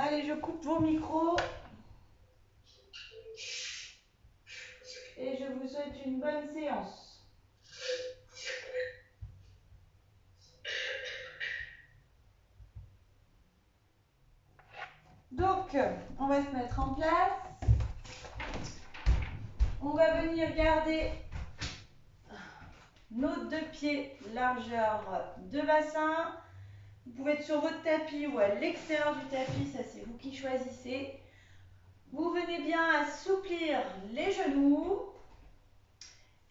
Allez, je coupe vos micros et je vous souhaite une bonne séance. Donc, on va se mettre en place. On va venir garder nos deux pieds largeur de bassin. Vous pouvez être sur votre tapis ou à l'extérieur du tapis, ça c'est vous qui choisissez. Vous venez bien assouplir les genoux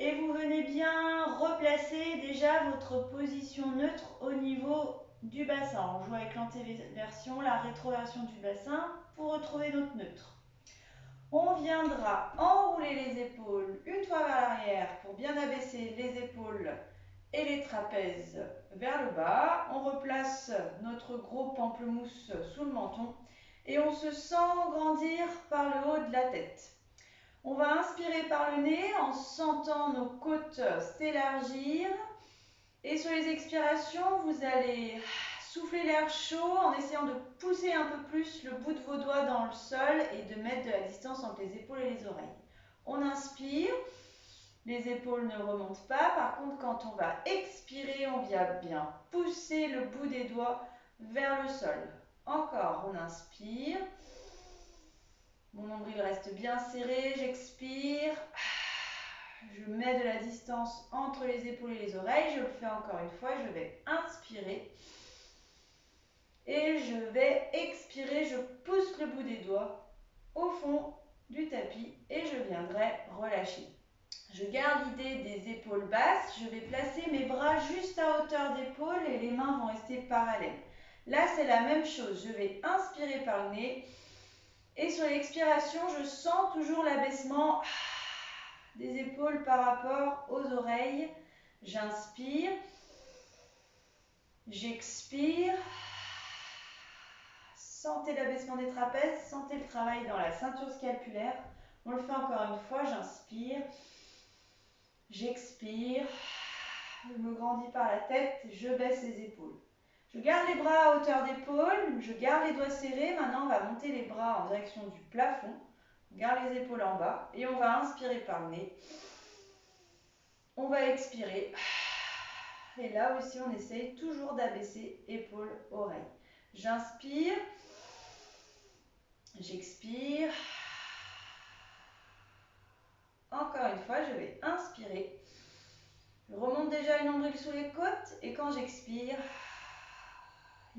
et vous venez bien replacer déjà votre position neutre au niveau du bassin. On joue avec l'antéversion, la rétroversion du bassin pour retrouver notre neutre. On viendra enrouler les épaules une fois vers l'arrière pour bien abaisser les épaules et les trapèzes vers le bas. On replace notre gros pamplemousse sous le menton et on se sent grandir par le haut de la tête. On va inspirer par le nez en sentant nos côtes s'élargir. Et sur les expirations, vous allez souffler l'air chaud en essayant de pousser un peu plus le bout de vos doigts dans le sol et de mettre de la distance entre les épaules et les oreilles. On inspire, les épaules ne remontent pas. Par contre, quand on va expirer, on vient bien pousser le bout des doigts vers le sol. Encore, on inspire. Mon nombril reste bien serré, j'expire. Je mets de la distance entre les épaules et les oreilles. Je le fais encore une fois. Je vais inspirer. Et je vais expirer. Je pousse le bout des doigts au fond du tapis et je viendrai relâcher. Je garde l'idée des épaules basses. Je vais placer mes bras juste à hauteur d'épaule et les mains vont rester parallèles. Là, c'est la même chose. Je vais inspirer par le nez. Et sur l'expiration, je sens toujours l'abaissement des épaules par rapport aux oreilles. J'inspire. J'expire. Sentez l'abaissement des trapèzes, sentez le travail dans la ceinture scapulaire. On le fait encore une fois. J'inspire. J'expire. Je me grandis par la tête. Je baisse les épaules. Je garde les bras à hauteur d'épaule, je garde les doigts serrés. Maintenant, on va monter les bras en direction du plafond. On garde les épaules en bas et on va inspirer par le nez. On va expirer. Et là aussi, on essaye toujours d'abaisser épaules, oreilles. J'inspire. J'expire. Encore une fois, je vais inspirer. Je remonte déjà le nombril sous les côtes et quand j'expire,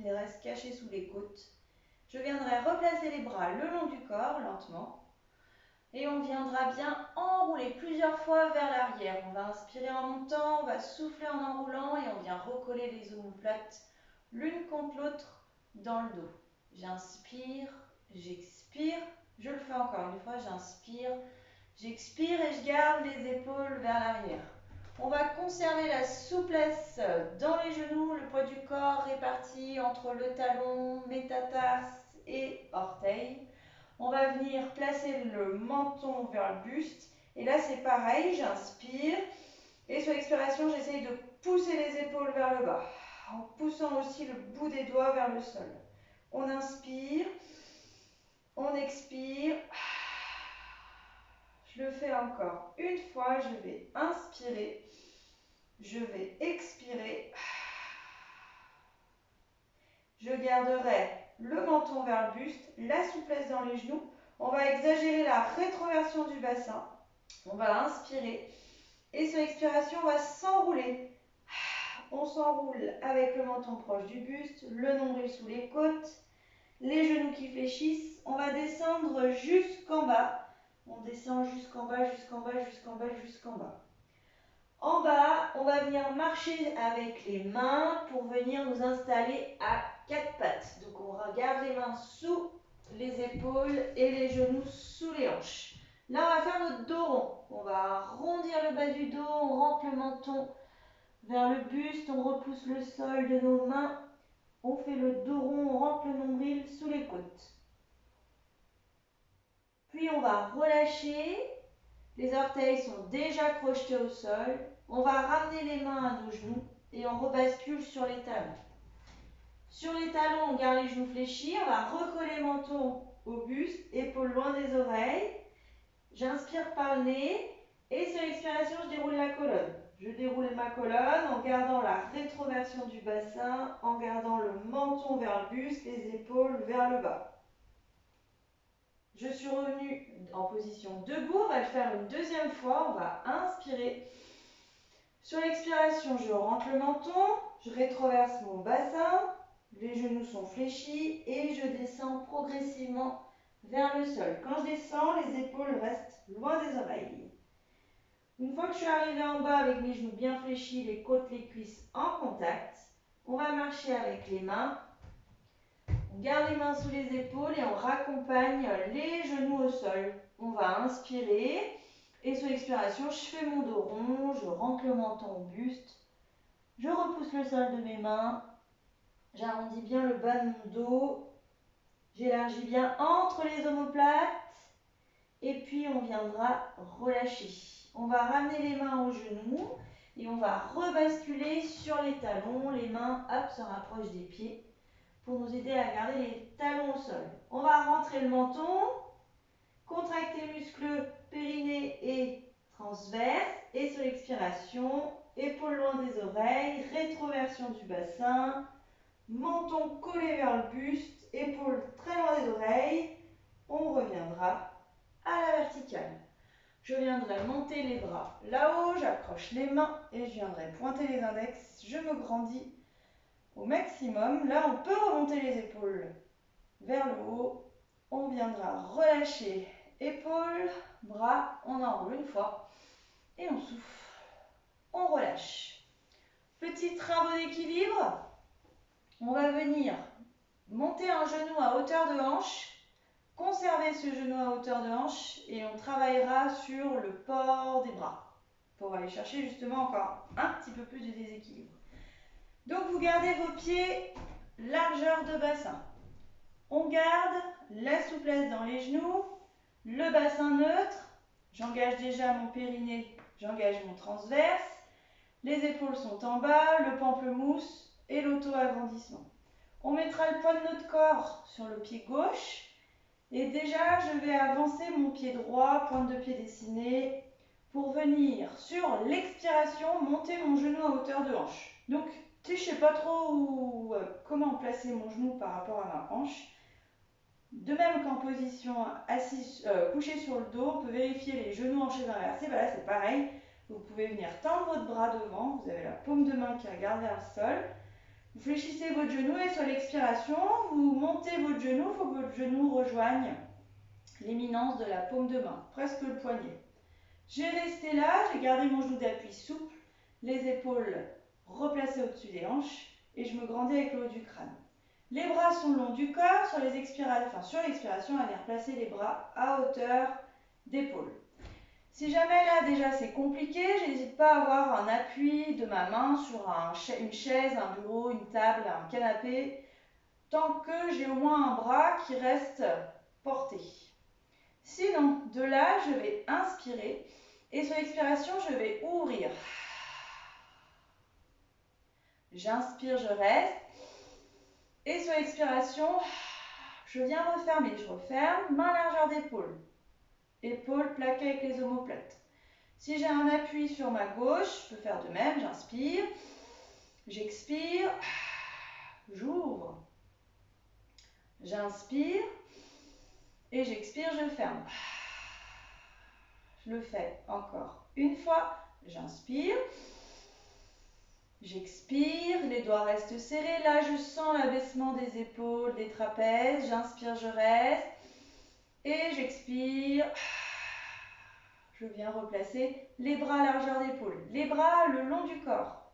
il reste caché sous les côtes. Je viendrai replacer les bras le long du corps, lentement. Et on viendra bien enrouler plusieurs fois vers l'arrière. On va inspirer en montant, on va souffler en enroulant et on vient recoller les omoplates l'une contre l'autre dans le dos. J'inspire, j'expire. Je le fais encore une fois, j'inspire, j'expire et je garde les épaules vers l'arrière. On va conserver la souplesse dans les genoux, le poids du corps réparti entre le talon, métatarse et orteil. On va venir placer le menton vers le buste. Et là, c'est pareil, j'inspire. Et sur l'expiration, j'essaye de pousser les épaules vers le bas, en poussant aussi le bout des doigts vers le sol. On inspire, on expire. Je le fais encore une fois, je vais inspirer. Je vais expirer. Je garderai le menton vers le buste, la souplesse dans les genoux. On va exagérer la rétroversion du bassin. On va inspirer. Et sur l'expiration, on va s'enrouler. On s'enroule avec le menton proche du buste, le nombril sous les côtes, les genoux qui fléchissent. On va descendre jusqu'en bas. On descend jusqu'en bas, jusqu'en bas, jusqu'en bas, jusqu'en bas. En bas, on va venir marcher avec les mains pour venir nous installer à quatre pattes. Donc on regarde les mains sous les épaules et les genoux sous les hanches. Là, on va faire notre dos rond. On va arrondir le bas du dos, on rentre le menton vers le buste, on repousse le sol de nos mains. On fait le dos rond, on rentre le nombril sous les côtes. Puis on va relâcher. Les orteils sont déjà crochetés au sol. On va ramener les mains à nos genoux et on rebascule sur les talons. Sur les talons, on garde les genoux fléchis. On va recoller menton au buste, épaules loin des oreilles. J'inspire par le nez et sur l'expiration, je déroule la colonne. Je déroule ma colonne en gardant la rétroversion du bassin, en gardant le menton vers le buste, les épaules vers le bas. Je suis revenue en position debout. On va le faire une deuxième fois. On va inspirer. Sur l'expiration, je rentre le menton, je rétroverse mon bassin, les genoux sont fléchis et je descends progressivement vers le sol. Quand je descends, les épaules restent loin des oreilles. Une fois que je suis arrivée en bas avec mes genoux bien fléchis, les côtes, les cuisses en contact, on va marcher avec les mains. On garde les mains sous les épaules et on raccompagne les genoux au sol. On va inspirer et sur l'expiration, je fais mon dos rond, je rentre le menton au buste. Je repousse le sol de mes mains, j'arrondis bien le bas de mon dos, j'élargis bien entre les omoplates et puis on viendra relâcher. On va ramener les mains aux genoux et on va rebasculer sur les talons, les mains hop, se rapprochent des pieds pour nous aider à garder les talons au sol. On va rentrer le menton, contracter muscles périnée et transverse et sur l'expiration, épaules loin des oreilles, rétroversion du bassin, menton collé vers le buste, épaules très loin des oreilles. On reviendra à la verticale. Je viendrai monter les bras là-haut, j'accroche les mains et je viendrai pointer les index. Je me grandis au maximum. Là, on peut remonter les épaules vers le haut. On viendra relâcher épaules, bras, on enroule une fois et on souffle. On relâche. Petits travaux d'équilibre. On va venir monter un genou à hauteur de hanche, conserver ce genou à hauteur de hanche et on travaillera sur le port des bras pour aller chercher justement encore un petit peu plus de déséquilibre. Donc vous gardez vos pieds largeur de bassin. On garde la souplesse dans les genoux, le bassin neutre. J'engage déjà mon périnée, j'engage mon transverse. Les épaules sont en bas, le pamplemousse et l'auto-agrandissement. On mettra le poids de notre corps sur le pied gauche. Et déjà, je vais avancer mon pied droit, pointe de pied dessinée, pour venir sur l'expiration monter mon genou à hauteur de hanche. Donc, si je ne sais pas trop comment placer mon genou par rapport à ma hanche, de même qu'en position assise, couché sur le dos, on peut vérifier les genoux hanchés inversés. Ben là, c'est pareil. Vous pouvez venir tendre votre bras devant. Vous avez la paume de main qui regarde vers le sol. Vous fléchissez votre genou et sur l'expiration, vous montez votre genou. Il faut que votre genou rejoigne l'éminence de la paume de main, presque le poignet. J'ai resté là, j'ai gardé mon genou d'appui souple, les épaules replacées au-dessus des hanches et je me grandis avec le haut du crâne. Les bras sont le long du corps, sur l'expiration, on va venir placer les bras à hauteur d'épaule. Si jamais là déjà c'est compliqué, je n'hésite pas à avoir un appui de ma main sur une chaise, un bureau, une table, un canapé, tant que j'ai au moins un bras qui reste porté. Sinon, de là, je vais inspirer et sur l'expiration, je vais ouvrir. J'inspire, je reste. Et sur l'expiration, je viens refermer. Je referme, main largeur d'épaule. Épaules plaquées avec les omoplates. Si j'ai un appui sur ma gauche, je peux faire de même. J'inspire, j'expire, j'ouvre. J'inspire et j'expire, je ferme. Je le fais encore une fois. J'inspire. J'expire, les doigts restent serrés. Là, je sens l'abaissement des épaules, des trapèzes. J'inspire, je reste. Et j'expire. Je viens replacer les bras à largeur d'épaule. Les bras le long du corps.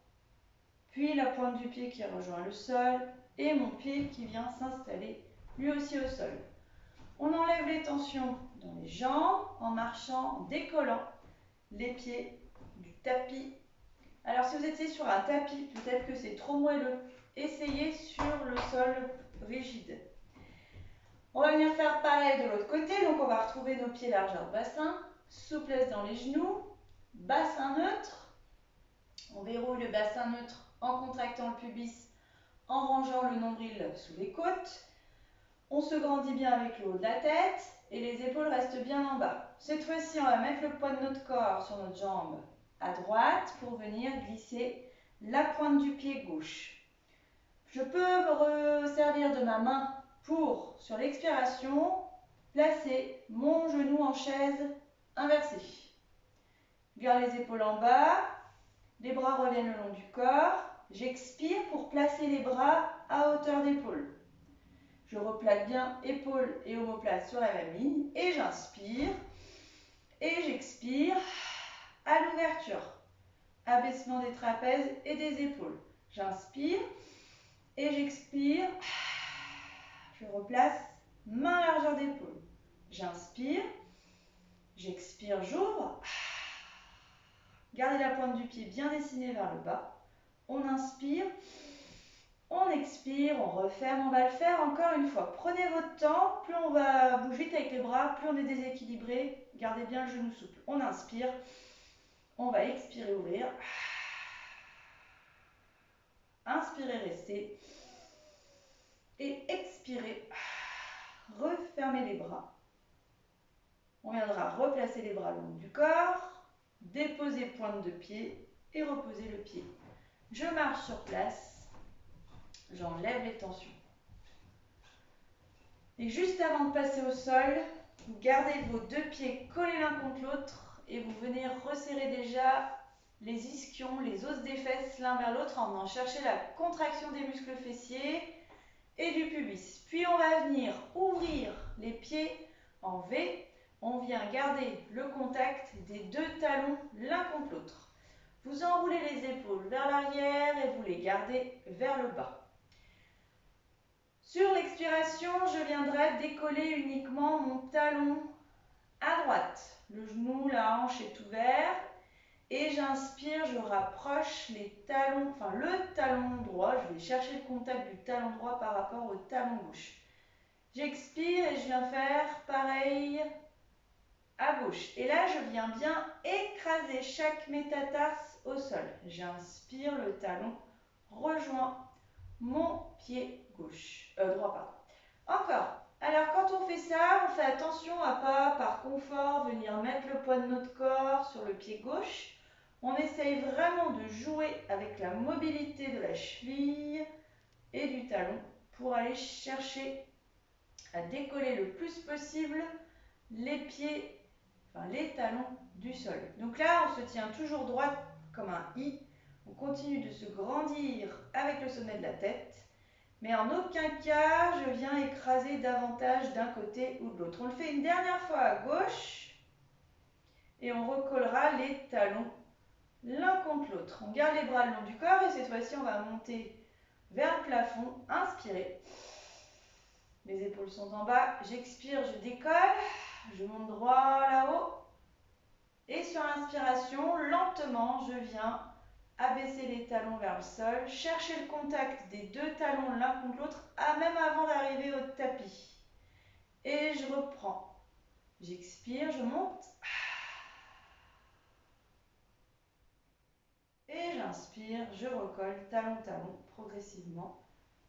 Puis la pointe du pied qui rejoint le sol. Et mon pied qui vient s'installer lui aussi au sol. On enlève les tensions dans les jambes en marchant, en décollant les pieds du tapis. Alors si vous étiez sur un tapis, peut-être que c'est trop moelleux. Essayez sur le sol rigide. On va venir faire pareil de l'autre côté. Donc on va retrouver nos pieds largeur de bassin, souplesse dans les genoux, bassin neutre. On verrouille le bassin neutre en contractant le pubis, en rangeant le nombril sous les côtes. On se grandit bien avec le haut de la tête et les épaules restent bien en bas. Cette fois-ci, on va mettre le poids de notre corps sur notre jambe à droite pour venir glisser la pointe du pied gauche. Je peux me servir de ma main pour, sur l'expiration, placer mon genou en chaise inversée. Garde les épaules en bas, les bras reviennent le long du corps. J'expire pour placer les bras à hauteur d'épaule. Je replaque bien épaules et omoplate sur la même ligne et j'inspire et j'expire à l'ouverture. Abaissement des trapèzes et des épaules. J'inspire et j'expire. Je replace main largeur d'épaule. J'inspire, j'expire, j'ouvre. Gardez la pointe du pied bien dessinée vers le bas. On inspire, on expire, on referme. On va le faire encore une fois. Prenez votre temps. Plus on va bouger vite avec les bras, plus on est déséquilibré. Gardez bien le genou souple. On inspire, on va expirer, ouvrir. Inspirez, restez. Et expirez. Refermez les bras. On viendra replacer les bras le long du corps. Déposer pointe de pied et reposer le pied. Je marche sur place. J'enlève les tensions. Et juste avant de passer au sol, vous gardez vos deux pieds collés l'un contre l'autre et vous venez resserrer déjà les ischions, les os des fesses l'un vers l'autre en venant chercher la contraction des muscles fessiers et du pubis. Puis on va venir ouvrir les pieds en V. On vient garder le contact des deux talons l'un contre l'autre. Vous enroulez les épaules vers l'arrière et vous les gardez vers le bas. Sur l'expiration, je viendrai décoller uniquement mon talon à droite. Le genou, la hanche est ouvert. Et j'inspire, je rapproche les talons, le talon droit. Je vais chercher le contact du talon droit par rapport au talon gauche. J'expire et je viens faire pareil à gauche. Et là, je viens bien écraser chaque métatarse au sol. J'inspire, le talon rejoint mon pied gauche, droit, pardon. Encore. Alors, quand on fait ça, on fait attention à pas, par confort, venir mettre le poids de notre corps sur le pied gauche. On essaye vraiment de jouer avec la mobilité de la cheville et du talon pour aller chercher à décoller le plus possible les pieds, les talons du sol. Donc là, on se tient toujours droit comme un I. On continue de se grandir avec le sommet de la tête. Mais en aucun cas, je viens écraser davantage d'un côté ou de l'autre. On le fait une dernière fois à gauche. Et on recollera les talons l'un contre l'autre. On garde les bras le long du corps et cette fois-ci, on va monter vers le plafond. Inspirez. Les épaules sont en bas. J'expire, je décolle. Je monte droit là-haut. Et sur l'inspiration, lentement, je viens abaisser les talons vers le sol, chercher le contact des deux talons l'un contre l'autre, même avant d'arriver au tapis. Et je reprends. J'expire, je monte. Et j'inspire, je recolle talon, talon, progressivement.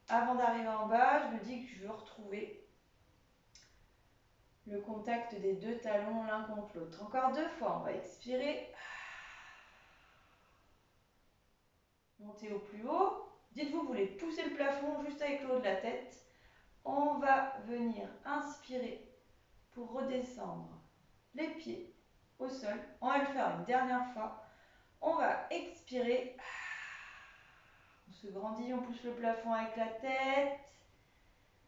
Avant d'arriver en bas, je me dis que je veux retrouver le contact des deux talons l'un contre l'autre. Encore deux fois, on va expirer. Montez au plus haut. Dites-vous, vous voulez pousser le plafond juste avec le haut de la tête. On va venir inspirer pour redescendre les pieds au sol. On va le faire une dernière fois. On va expirer. On se grandit, on pousse le plafond avec la tête.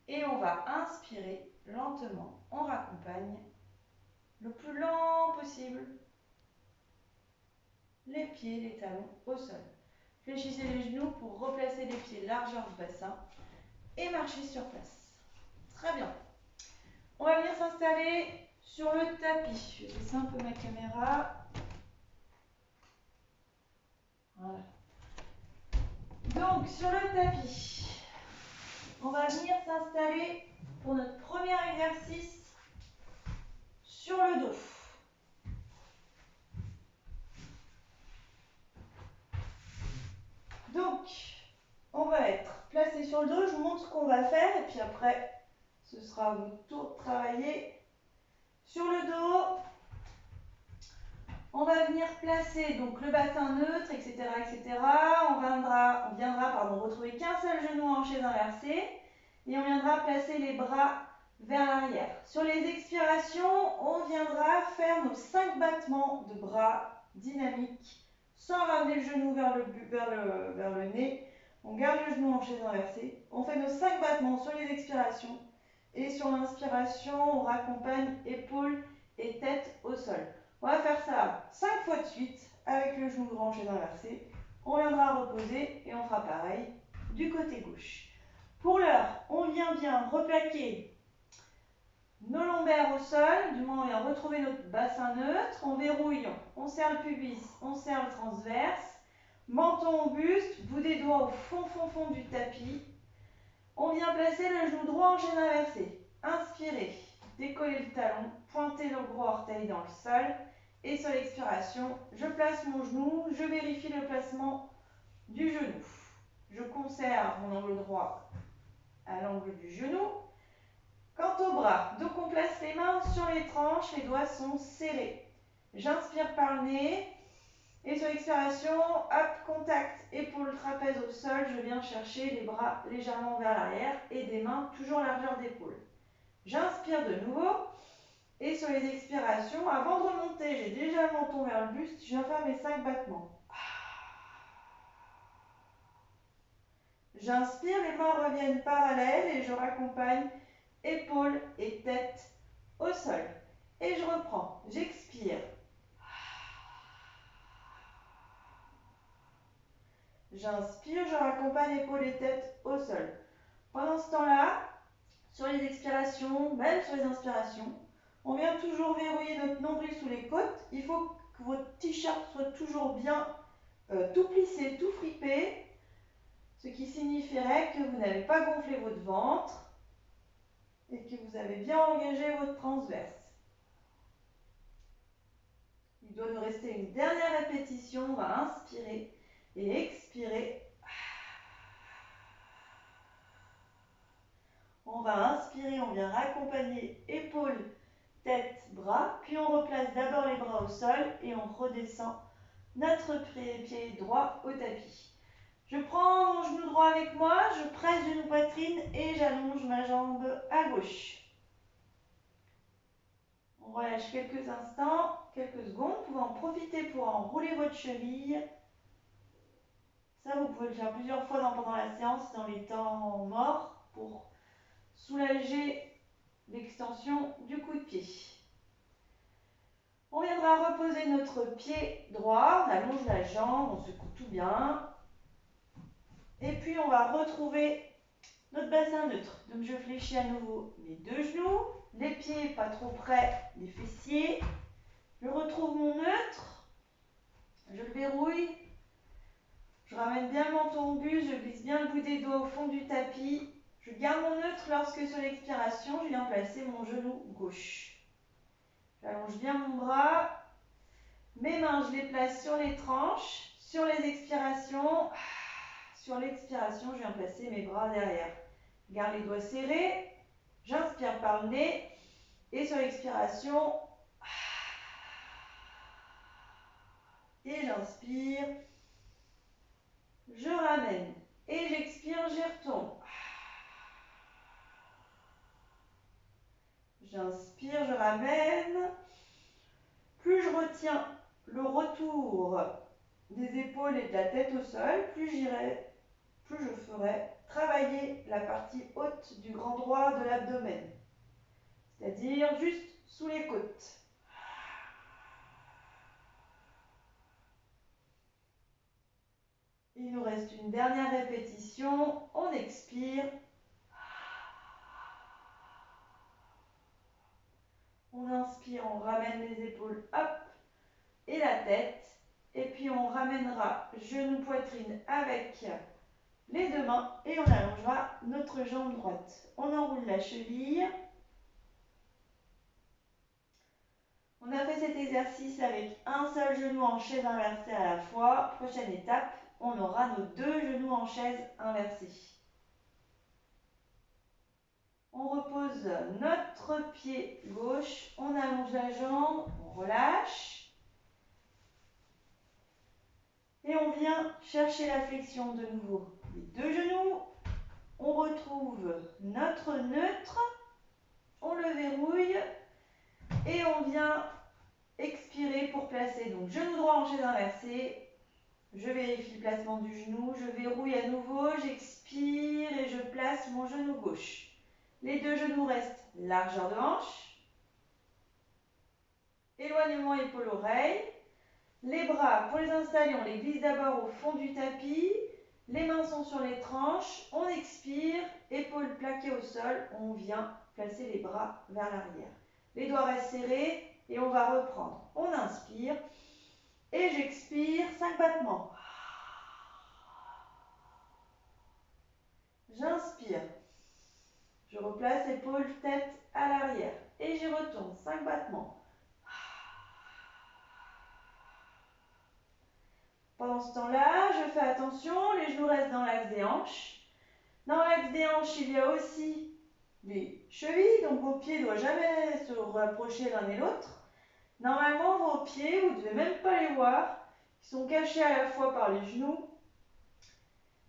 Et on va inspirer lentement. On raccompagne le plus lent possible les pieds, les talons au sol. Fléchissez les genoux pour replacer les pieds largeur du bassin et marcher sur place. Très bien. On va venir s'installer sur le tapis. Je vais baisser un peu ma caméra. Voilà. Donc, sur le tapis, on va venir s'installer pour notre premier exercice sur le dos. Donc, on va être placé sur le dos, je vous montre ce qu'on va faire et puis après, ce sera à votre tour de travailler sur le dos. On va venir placer donc le bassin neutre, etc. etc. On viendra retrouver qu'un seul genou en chaise inversée et on viendra placer les bras vers l'arrière. Sur les expirations, on viendra faire nos 5 battements de bras dynamiques sans ramener le genou vers le nez. On garde le genou en chaise inversée. On fait nos 5 battements sur les expirations et sur l'inspiration, on raccompagne épaules et tête au sol. On va faire ça 5 fois de suite avec le genou droit en chaise inversée. On viendra reposer et on fera pareil du côté gauche. Pour l'heure, on vient bien replaquer nos lombaires au sol, du moins on vient retrouver notre bassin neutre, on verrouille, on serre le pubis, on serre le transverse, menton au buste, bout des doigts au fond du tapis. On vient placer le genou droit en chaise inversée. Inspirez, décollez le talon, pointez le gros orteil dans le sol. Et sur l'expiration, je place mon genou, je vérifie le placement du genou. Je conserve mon angle droit à l'angle du genou. Quant au bras, donc on place les mains sur les tranches, les doigts sont serrés. J'inspire par le nez et sur l'expiration, hop, contact, épaule, trapèze au sol, je viens chercher les bras légèrement vers l'arrière et des mains toujours largeur d'épaule. J'inspire de nouveau et sur les expirations, avant de remonter, j'ai déjà le menton vers le buste, je viens faire mes 5 battements. J'inspire, les mains reviennent parallèles et je raccompagne épaules et tête au sol. Et je reprends, j'expire. J'inspire, je raccompagne épaules et tête au sol. Pendant ce temps-là, sur les expirations, même sur les inspirations, on vient toujours verrouiller notre nombril sous les côtes. Il faut que votre t-shirt soit toujours bien tout plissé, tout fripé, ce qui signifierait que vous n'avez pas gonflé votre ventre et que vous avez bien engagé votre transverse. Il doit nous rester une dernière répétition. On va inspirer et expirer. On va inspirer, on vient raccompagner épaules, tête, bras, puis on replace d'abord les bras au sol et on redescend notre pied droit au tapis. Je prends mon genou droit avec moi, je presse genou poitrine et j'allonge ma jambe à gauche. On relâche quelques instants, quelques secondes. Vous pouvez en profiter pour enrouler votre cheville. Ça, vous pouvez le faire plusieurs fois pendant la séance, dans les temps morts, pour soulager l'extension du coup de pied. On viendra reposer notre pied droit, on allonge la jambe, on secoue tout bien. Et puis on va retrouver notre bassin neutre. Donc je fléchis à nouveau mes deux genoux, les pieds pas trop près des fessiers. Je retrouve mon neutre, je le verrouille. Je ramène bien le menton au buste, je glisse bien le bout des doigts au fond du tapis. Je garde mon neutre lorsque sur l'expiration, je viens placer mon genou gauche. J'allonge bien mon bras. Mes mains, je les place sur les tranches. Sur les expirations, sur l'expiration, je viens placer mes bras derrière. Je garde les doigts serrés. J'inspire par le nez. Et sur l'expiration, et j'inspire. Je ramène. Et j'expire, j'y retourne. J'inspire, je ramène. Plus je retiens le retour des épaules et de la tête au sol, plus je ferai travailler la partie haute du grand droit de l'abdomen, c'est-à-dire juste sous les côtes. Il nous reste une dernière répétition, on expire. On inspire, on ramène les épaules, hop, et la tête. Et puis on ramènera genou poitrine avec les deux mains et on allongera notre jambe droite. On enroule la cheville. On a fait cet exercice avec un seul genou en chaise inversée à la fois. Prochaine étape, on aura nos deux genoux en chaise inversée. On repose notre pied gauche, on allonge la jambe, on relâche. Et on vient chercher la flexion de nouveau des deux genoux. On retrouve notre neutre, on le verrouille et on vient expirer pour placer. Donc genou droit en chaise inversée. Je vérifie le placement du genou, je verrouille à nouveau, j'expire et je place mon genou gauche. Les deux genoux restent largeur de hanche. Éloignement épaule-oreille. Les bras, pour les installer, on les glisse d'abord au fond du tapis. Les mains sont sur les tranches. On expire, épaules plaquées au sol. On vient placer les bras vers l'arrière. Les doigts restent serrés et on va reprendre. On inspire et j'expire, 5 battements. J'inspire. Je replace épaules, tête à l'arrière. Et j'y retourne, 5 battements. Pendant ce temps-là, je fais attention, les genoux restent dans l'axe des hanches. Dans l'axe des hanches, il y a aussi les chevilles, donc vos pieds ne doivent jamais se rapprocher l'un et l'autre. Normalement, vos pieds, vous ne devez même pas les voir. Ils sont cachés à la fois par les genoux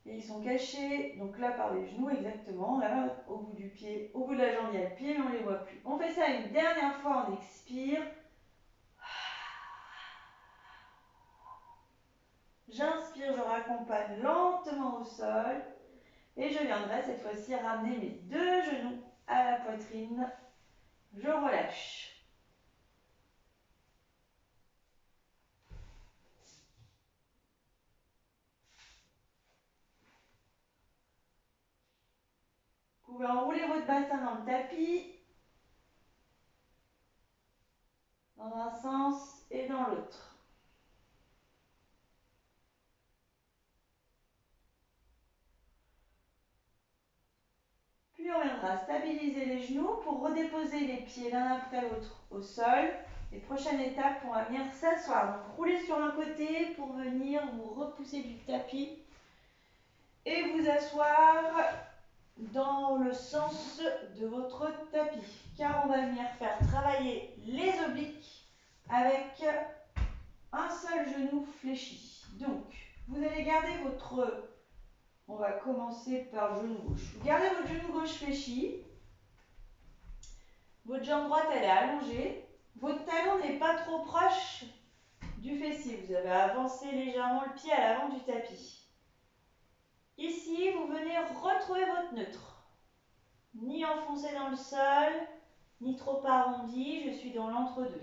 et ils sont cachés, donc là par les genoux exactement, là au bout du pied, au bout de la jambe, il y a le pied, mais on ne les voit plus. On fait ça une dernière fois, on expire. J'inspire, je raccompagne lentement au sol et je viendrai cette fois-ci ramener mes deux genoux à la poitrine. Je relâche. Vous pouvez enrouler votre bassin dans le tapis, dans un sens et dans l'autre. Puis on viendra stabiliser les genoux pour redéposer les pieds l'un après l'autre au sol. Et prochaine étape, on va venir s'asseoir. Donc rouler sur un côté pour venir vous repousser du tapis et vous asseoir dans le sens de votre tapis. Car on va venir faire travailler les obliques avec un seul genou fléchi. Donc, vous allez garder votre... On va commencer par le genou gauche. Vous gardez votre genou gauche fléchi. Votre jambe droite, elle est allongée. Votre talon n'est pas trop proche du fessier. Vous avez avancé légèrement le pied à l'avant du tapis. Ici, vous venez retrouver votre neutre. Ni enfoncé dans le sol, ni trop arrondi. Je suis dans l'entre-deux.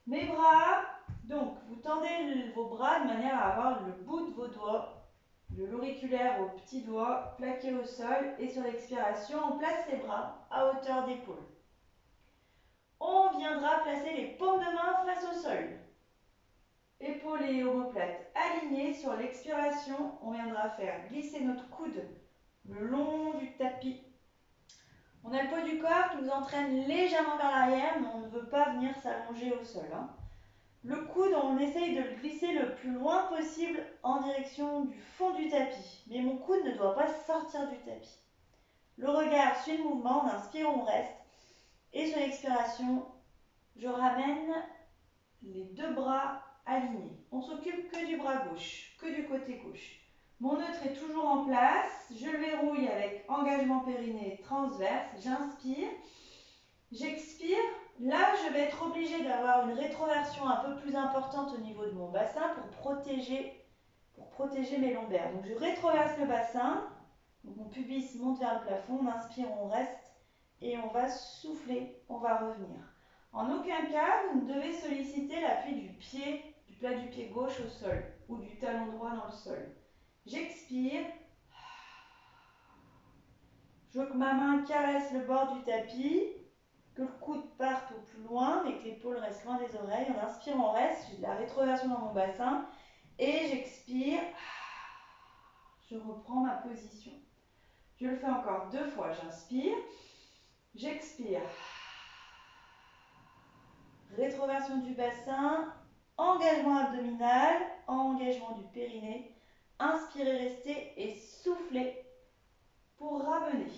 Mes bras, donc vous tendez vos bras de manière à avoir le bout de vos doigts, de l'auriculaire au petit doigt, plaqué au sol. Et sur l'expiration, on place les bras à hauteur d'épaule. On viendra placer les paumes de main face au sol. Épaules et omoplates alignées. Sur l'expiration, on viendra faire glisser notre coude le long du tapis. On a le poids du corps qui nous entraîne légèrement vers l'arrière, mais on ne veut pas venir s'allonger au sol. Le coude, on essaye de le glisser le plus loin possible en direction du fond du tapis. Mais mon coude ne doit pas sortir du tapis. Le regard suit le mouvement, on inspire, on reste. Et sur l'expiration, je ramène les deux bras alignés. On s'occupe que du bras gauche, que du côté gauche. Mon neutre est toujours en place. Je le verrouille avec engagement périnée transverse. J'inspire. J'expire. Là, je vais être obligée d'avoir une rétroversion un peu plus importante au niveau de mon bassin pour protéger mes lombaires. Donc, je rétroverse le bassin. Donc, mon pubis monte vers le plafond. On inspire, on reste et on va souffler. On va revenir. En aucun cas, vous ne devez solliciter l'appui du pied, du plat du pied gauche au sol ou du talon droit dans le sol. J'expire. Je veux que ma main caresse le bord du tapis, que le coude parte au plus loin, mais que l'épaule reste loin des oreilles. On inspire, on reste. J'ai de la rétroversion dans mon bassin. Et j'expire. Je reprends ma position. Je le fais encore 2 fois. J'inspire. J'expire. Rétroversion du bassin. Engagement abdominal. Engagement du périnée. Inspirez, restez et soufflez pour ramener.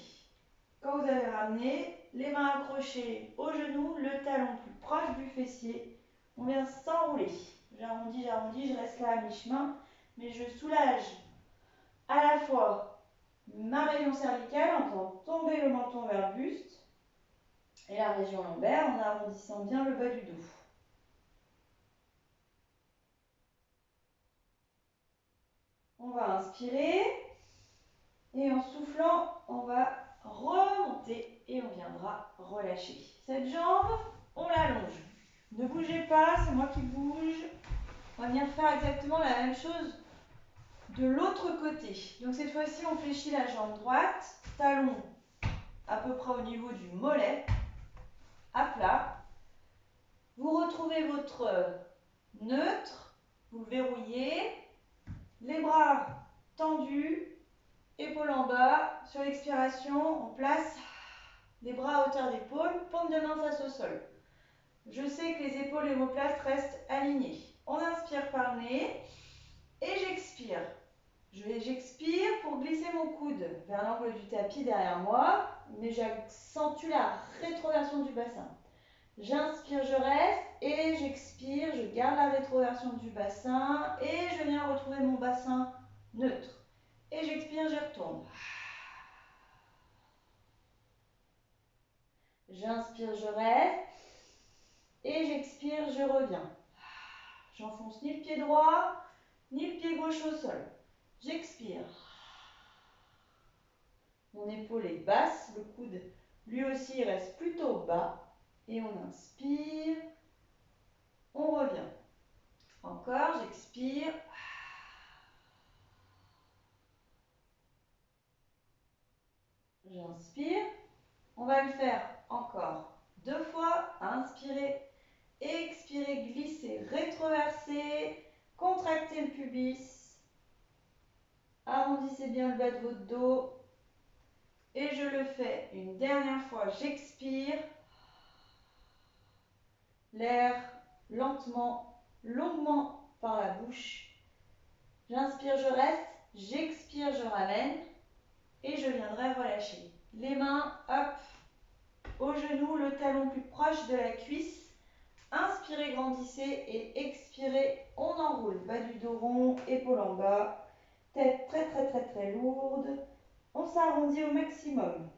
Quand vous avez ramené, les mains accrochées au genou, le talon plus proche du fessier. On vient s'enrouler. J'arrondis, je reste là à mi-chemin, mais je soulage à la fois ma région cervicale en faisant tomber le menton vers le buste et la région lombaire en arrondissant bien le bas du dos. On va inspirer et en soufflant, on va remonter et on viendra relâcher. Cette jambe, on l'allonge. Ne bougez pas, c'est moi qui bouge. On va venir faire exactement la même chose de l'autre côté. Donc cette fois-ci, on fléchit la jambe droite, talon à peu près au niveau du mollet, à plat. Vous retrouvez votre neutre, vous le verrouillez, les bras tendus, épaules en bas. Sur l'expiration, on place les bras à hauteur d'épaule, paume de main face au sol. Je sais que les épaules et l'omoplate restent alignées. On inspire par le nez et j'expire. J'expire pour glisser mon coude vers l'angle du tapis derrière moi, mais j'accentue la rétroversion du bassin. J'inspire, je reste et j'expire, je garde la rétroversion du bassin et je viens retrouver mon bassin neutre. Et j'expire, j'y retourne. J'inspire, je reste et j'expire, je reviens. J'enfonce ni le pied droit ni le pied gauche au sol. J'expire. Mon épaule est basse, le coude lui aussi reste plutôt bas. Et on inspire, on revient. Encore, j'expire. J'inspire. On va le faire encore 2 fois. Inspirez, expirez, glissez, rétroversez, contractez le pubis. Arrondissez bien le bas de votre dos. Et je le fais une dernière fois. J'expire. L'air lentement, longuement par la bouche. J'inspire, je reste. J'expire, je ramène. Et je viendrai relâcher. Les mains, hop, au genou, le talon plus proche de la cuisse. Inspirez, grandissez et expirez, on enroule. Bas du dos rond, épaules en bas. Tête très lourde. On s'arrondit au maximum.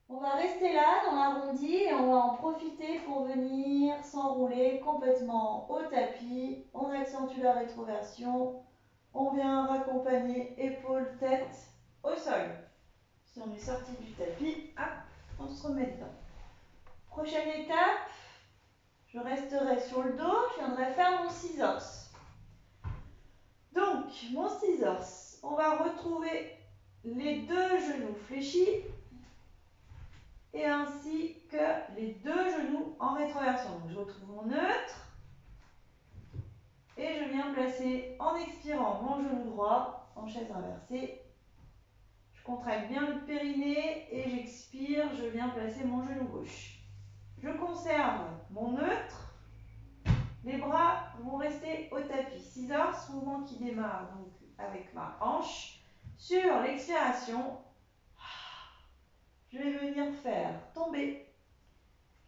On va rester là dans l'arrondi et on va en profiter pour venir s'enrouler complètement au tapis. On accentue la rétroversion. On vient raccompagner épaules, tête au sol. Si on est sorti du tapis, hop, on se remet dedans. Prochaine étape, je resterai sur le dos, je viendrai faire mon scissors. Donc, mon scissors, on va retrouver les deux genoux fléchis et ainsi que les deux genoux en rétroversion. Donc, je retrouve mon neutre et je viens placer en expirant mon genou droit en chaise inversée. Je contracte bien le périnée et j'expire, je viens placer mon genou gauche. Je conserve mon neutre. Les bras vont rester au tapis. Scissors, mouvement qui démarre donc avec ma hanche. Sur l'expiration, je vais venir faire tomber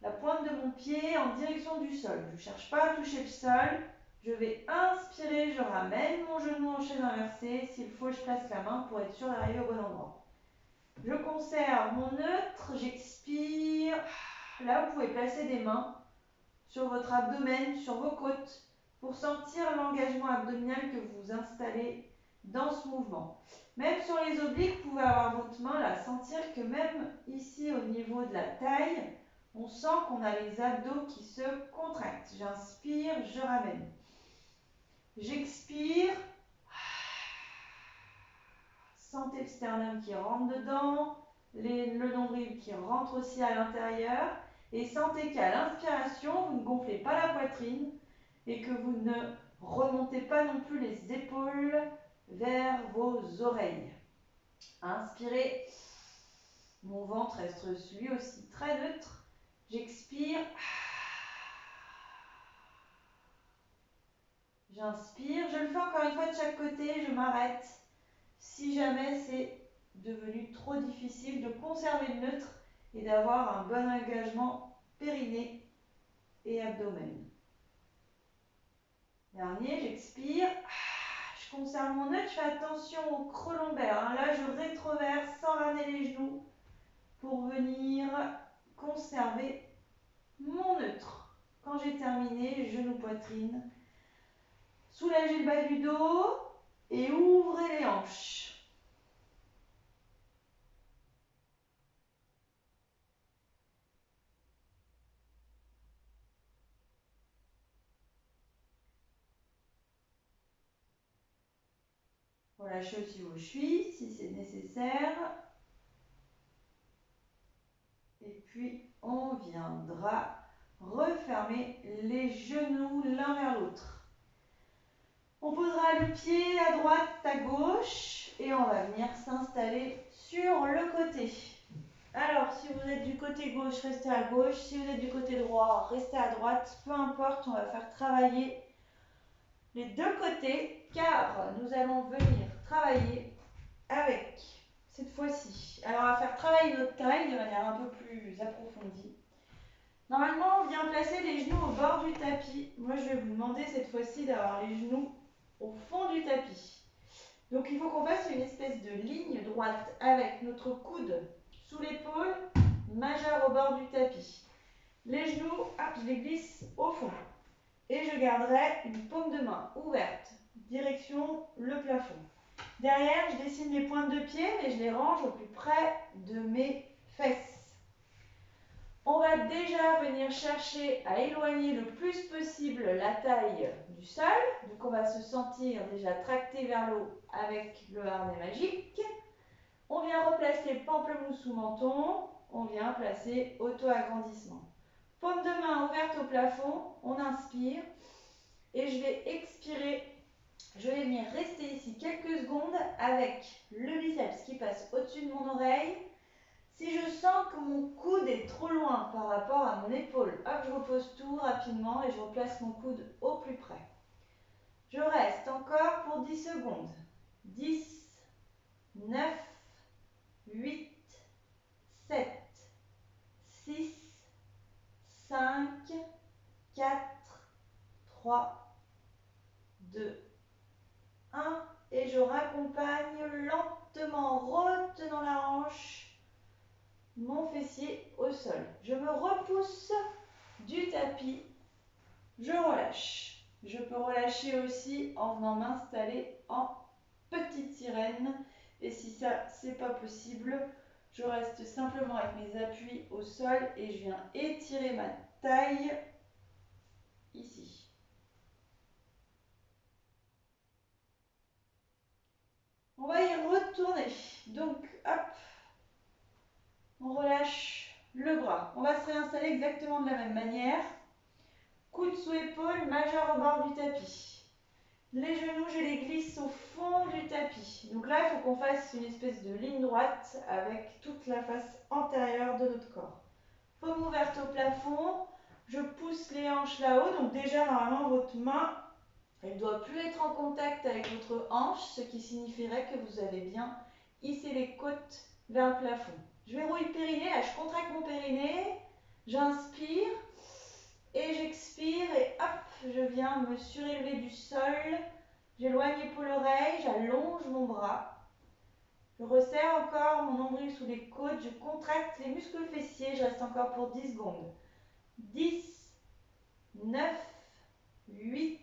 la pointe de mon pied en direction du sol. Je ne cherche pas à toucher le sol. Je vais inspirer, je ramène mon genou en chaise inversée. S'il faut, je place la main pour être sûr d'arriver au bon endroit. Je conserve mon neutre, j'expire. Là, vous pouvez placer des mains sur votre abdomen, sur vos côtes, pour sentir l'engagement abdominal que vous installez dans ce mouvement. Même sur les obliques, vous pouvez avoir votre main là, sentir que même ici au niveau de la taille, on sent qu'on a les abdos qui se contractent. J'inspire, je ramène. J'expire. Sentez le sternum qui rentre dedans, le nombril qui rentre aussi à l'intérieur. Et sentez qu'à l'inspiration, vous ne gonflez pas la poitrine et que vous ne remontez pas non plus les épaules vers vos oreilles. Inspirez. Mon ventre reste lui aussi très neutre. J'expire. J'inspire, je le fais encore une fois de chaque côté, je m'arrête. Si jamais c'est devenu trop difficile de conserver le neutre et d'avoir un bon engagement périnée et abdomen. Dernier, j'expire. Je conserve mon neutre, je fais attention au creux lombaire. Là, je rétroverse sans ramener les genoux pour venir conserver mon neutre. Quand j'ai terminé, genou poitrine, soulagez le bas du dos et ouvrez les hanches. Relâchez aussi vos chevilles si c'est nécessaire. Et puis, on viendra refermer les genoux l'un vers l'autre. On posera le pied à droite, à gauche et on va venir s'installer sur le côté. Alors, si vous êtes du côté gauche, restez à gauche. Si vous êtes du côté droit, restez à droite. Peu importe, on va faire travailler les deux côtés car nous allons venir travailler avec cette fois-ci. Alors, on va faire travailler notre taille de manière un peu plus approfondie. Normalement, on vient placer les genoux au bord du tapis. Moi, je vais vous demander cette fois-ci d'avoir les genoux au fond du tapis. Donc, il faut qu'on fasse une espèce de ligne droite avec notre coude sous l'épaule, majeur au bord du tapis. Les genoux, hop, je les glisse au fond. Et je garderai une paume de main ouverte, direction le plafond. Derrière, je dessine les pointes de pied, mais je les range au plus près de mes fesses. On va déjà venir chercher à éloigner le plus possible la taille du sol. Donc on va se sentir déjà tracté vers le haut avec le harnais magique. On vient replacer pamplemousse sous menton. On vient placer auto-agrandissement. Paume de main ouverte au plafond. On inspire. Et je vais expirer. Je vais venir rester ici quelques secondes avec le biceps qui passe au-dessus de mon oreille. Si je sens que mon coude est trop loin par rapport à mon épaule, hop, je repose tout rapidement et je replace mon coude au plus près. Je reste encore pour 10 secondes. 10, 9, 8, 7, 6, 5, 4, 3, 2, 1. Et je raccompagne lentement, retenant la hanche, mon fessier au sol. Je me repousse du tapis, je relâche. Je peux relâcher aussi en venant m'installer en petite sirène. Et si ça, c'est pas possible, je reste simplement avec mes appuis au sol et je viens étirer ma taille ici. On va y retourner. Donc, hop, on relâche le bras. On va se réinstaller exactement de la même manière. Coude sous épaule, majeur au bord du tapis. Les genoux, je les glisse au fond du tapis. Donc là, il faut qu'on fasse une espèce de ligne droite avec toute la face antérieure de notre corps. Paume ouverte au plafond. Je pousse les hanches là-haut. Donc déjà, normalement, votre main, elle ne doit plus être en contact avec votre hanche, ce qui signifierait que vous avez bien hissé les côtes vers le plafond. Je verrouille le périnée. Là, je contracte mon périnée. J'inspire. Et j'expire et hop, je viens me surélever du sol. J'éloigne l'épaule-oreille, j'allonge mon bras. Je resserre encore mon nombril sous les côtes, je contracte les muscles fessiers, je reste encore pour 10 secondes. 10, 9, 8,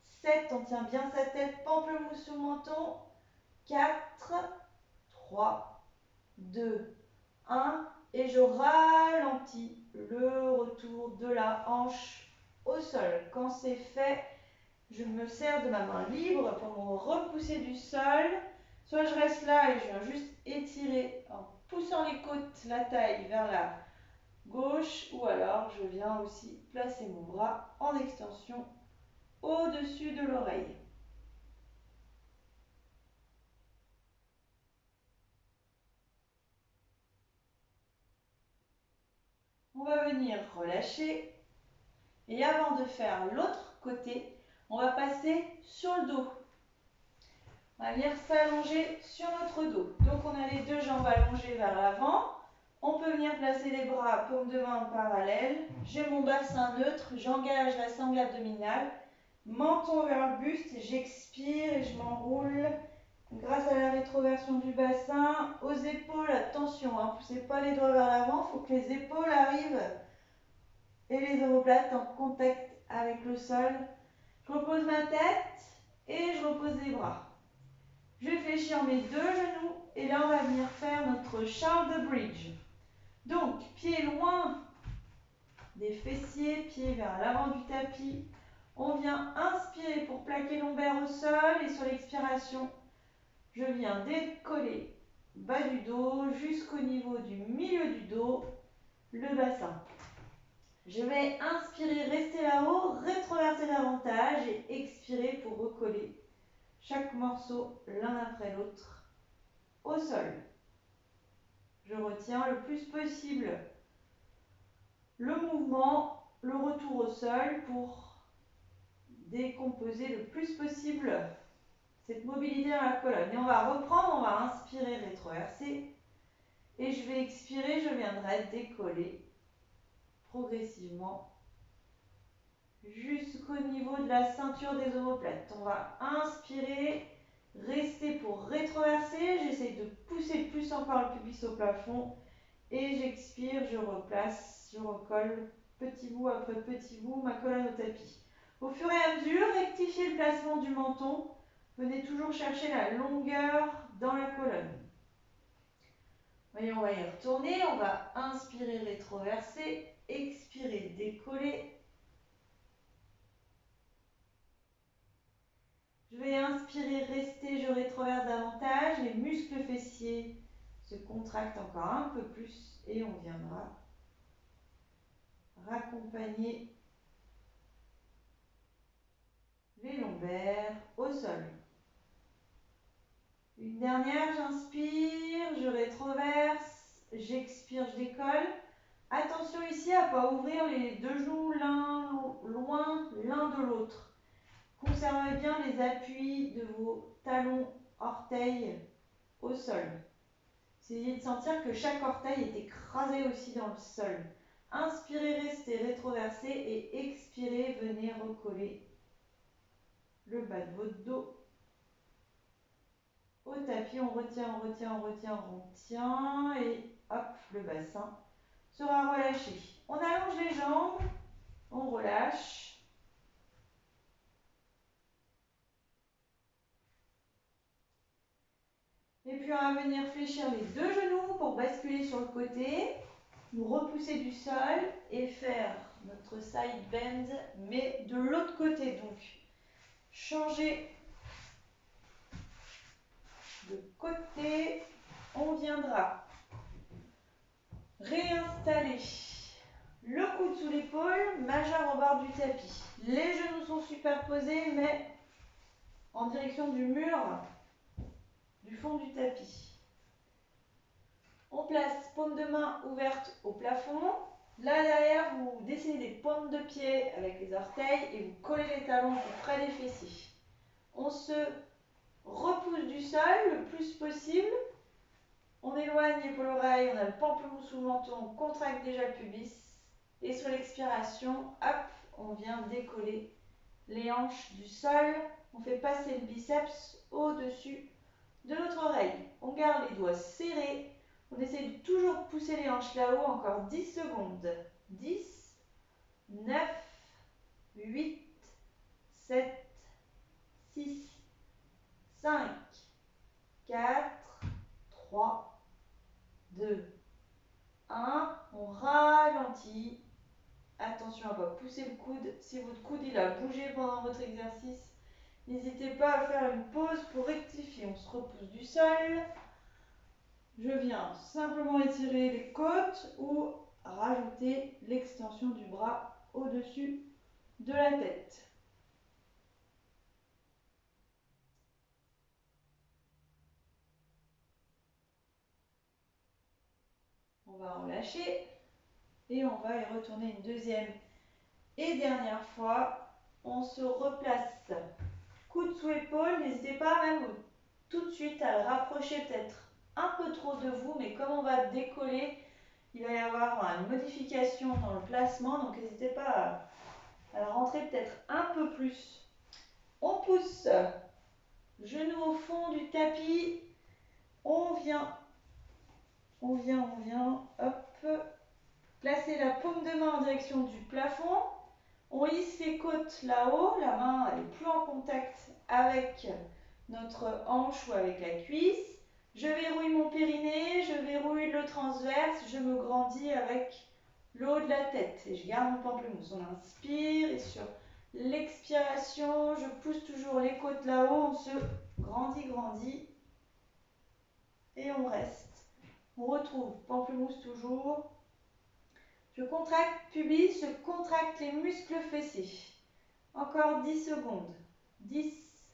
7, on tient bien sa tête, pamplemousse sous le menton. 4, 3, 2, 1. Et je ralentis le retour de la hanche au sol. Quand c'est fait, je me sers de ma main libre pour me repousser du sol. Soit je reste là et je viens juste étirer en poussant les côtes, la taille vers la gauche, ou alors je viens aussi placer mon bras en extension au-dessus de l'oreille. On va venir relâcher et avant de faire l'autre côté, On va passer sur le dos. On va venir s'allonger sur notre dos. Donc on a les deux jambes allongées vers l'avant. On peut venir placer les bras paume de main en parallèle. J'ai mon bassin neutre, j'engage la sangle abdominale. Menton vers le buste, j'expire et je m'enroule grâce à la rétroversion du bassin. Aux épaules, attention, ne poussez pas les doigts vers l'avant, il faut que les épaules arrivent et les omoplates en contact avec le sol. Je repose ma tête et je repose les bras. Je fléchis mes deux genoux et là on va venir faire notre shoulder bridge. Donc, pieds loin des fessiers, pieds vers l'avant du tapis. On vient inspirer pour plaquer lombaire au sol et sur l'expiration, je viens décoller bas du dos jusqu'au niveau du milieu du dos, le bassin. Je vais inspirer, rester là-haut, rétroverser davantage et expirer pour recoller chaque morceau l'un après l'autre au sol. Je retiens le plus possible le mouvement, le retour au sol pour décomposer le plus possible cette mobilité dans la colonne. Et on va reprendre, on va inspirer, rétroverser. Et je vais expirer, je viendrai décoller progressivement jusqu'au niveau de la ceinture des omoplates. On va inspirer, rester pour rétroverser. J'essaie de pousser le plus encore le pubis au plafond. Et j'expire, je replace, je recolle petit bout après petit bout ma colonne au tapis. Au fur et à mesure, rectifiez le placement du menton. Venez toujours chercher la longueur dans la colonne. Voyez, on va y retourner. On va inspirer, rétroverser, expirer, décoller. Je vais inspirer, rester, je rétroverse davantage. Les muscles fessiers se contractent encore un peu plus et on viendra raccompagner les lombaires au sol. Une dernière, j'inspire, je rétroverse, j'expire, je décolle. Attention ici à ne pas ouvrir les deux genoux l'un loin l'un de l'autre. Conservez bien les appuis de vos talons orteils au sol. Essayez de sentir que chaque orteil est écrasé aussi dans le sol. Inspirez, restez, rétroversez et expirez, venez recoller le bas de votre dos au tapis. On retient, on retient, on retient, on retient et hop, le bassin sera relâché. On allonge les jambes, on relâche. Et puis on va venir fléchir les deux genoux pour basculer sur le côté, nous repousser du sol et faire notre side bend, mais de l'autre côté. Donc, changer de côté, on viendra réinstaller le coude sous l'épaule, majeur au bord du tapis. Les genoux sont superposés, mais en direction du mur du fond du tapis. On place paume de main ouverte au plafond. Là derrière, vous dessinez des pointes de pied avec les orteils et vous collez les talons près des fessiers. On se repousse du sol le plus possible. On éloigne l'épaule-oreille, on a le pamplemousse sous le menton, on contracte déjà le pubis. Et sur l'expiration, hop, on vient décoller les hanches du sol. On fait passer le biceps au-dessus de notre oreille. On garde les doigts serrés. On essaie de toujours pousser les hanches là-haut. Encore 10 secondes. 10, 9, 8, 7, 6, 5, 4, 3, 2, 1. On ralentit. Attention à ne pas pousser le coude. Si votre coude il a bougé pendant votre exercice, n'hésitez pas à faire une pause pour rectifier. On se repousse du sol. Je viens simplement étirer les côtes ou rajouter l'extension du bras au-dessus de la tête. On va relâcher et on va y retourner une deuxième et dernière fois. On se replace. Coude sous épaule, n'hésitez pas même tout de suite à le rapprocher peut-être un peu trop de vous, mais comme on va décoller, il va y avoir une modification dans le placement, donc n'hésitez pas à le rentrer peut-être un peu plus. On pousse, genou au fond du tapis, on vient, hop, placer la paume de main en direction du plafond, on hisse les côtes là-haut, la main n'est plus en contact avec notre hanche ou avec la cuisse. Je verrouille mon périnée, je verrouille le transverse, je me grandis avec le haut de la tête et je garde mon pamplemousse. On inspire et sur l'expiration, je pousse toujours les côtes là-haut, on se grandit et on reste. On retrouve pamplemousse toujours. Je contracte pubis, je contracte les muscles fessiers. Encore 10 secondes. 10,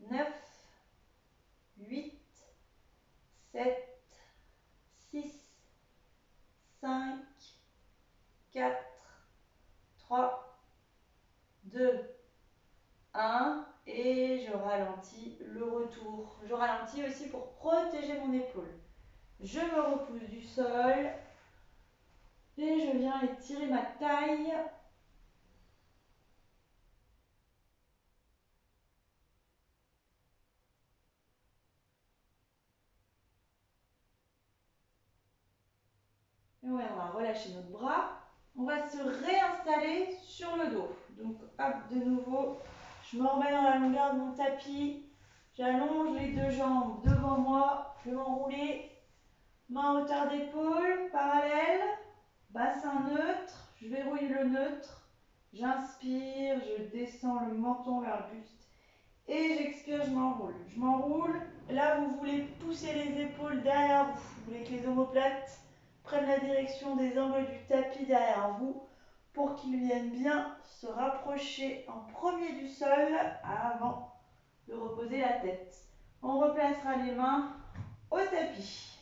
9, 8, 7, 6, 5, 4, 3, 2, 1. Et je ralentis le retour. Je ralentis aussi pour protéger mon épaule. Je me repousse du sol. Et je viens étirer ma taille. Et on va relâcher notre bras. On va se réinstaller sur le dos. Donc hop, de nouveau, je me remets dans la longueur de mon tapis. J'allonge les deux jambes devant moi. Je vais m'enrouler. Main à hauteur d'épaule, parallèle. Bassin neutre. Je verrouille le neutre. J'inspire, je descends le menton vers le buste. Et j'expire, je m'enroule. Je m'enroule. Là, vous voulez pousser les épaules derrière vous. Vous voulez que les omoplates prennent la direction des angles du tapis derrière vous pour qu'ils viennent bien se rapprocher en premier du sol avant de reposer la tête. On replacera les mains au tapis.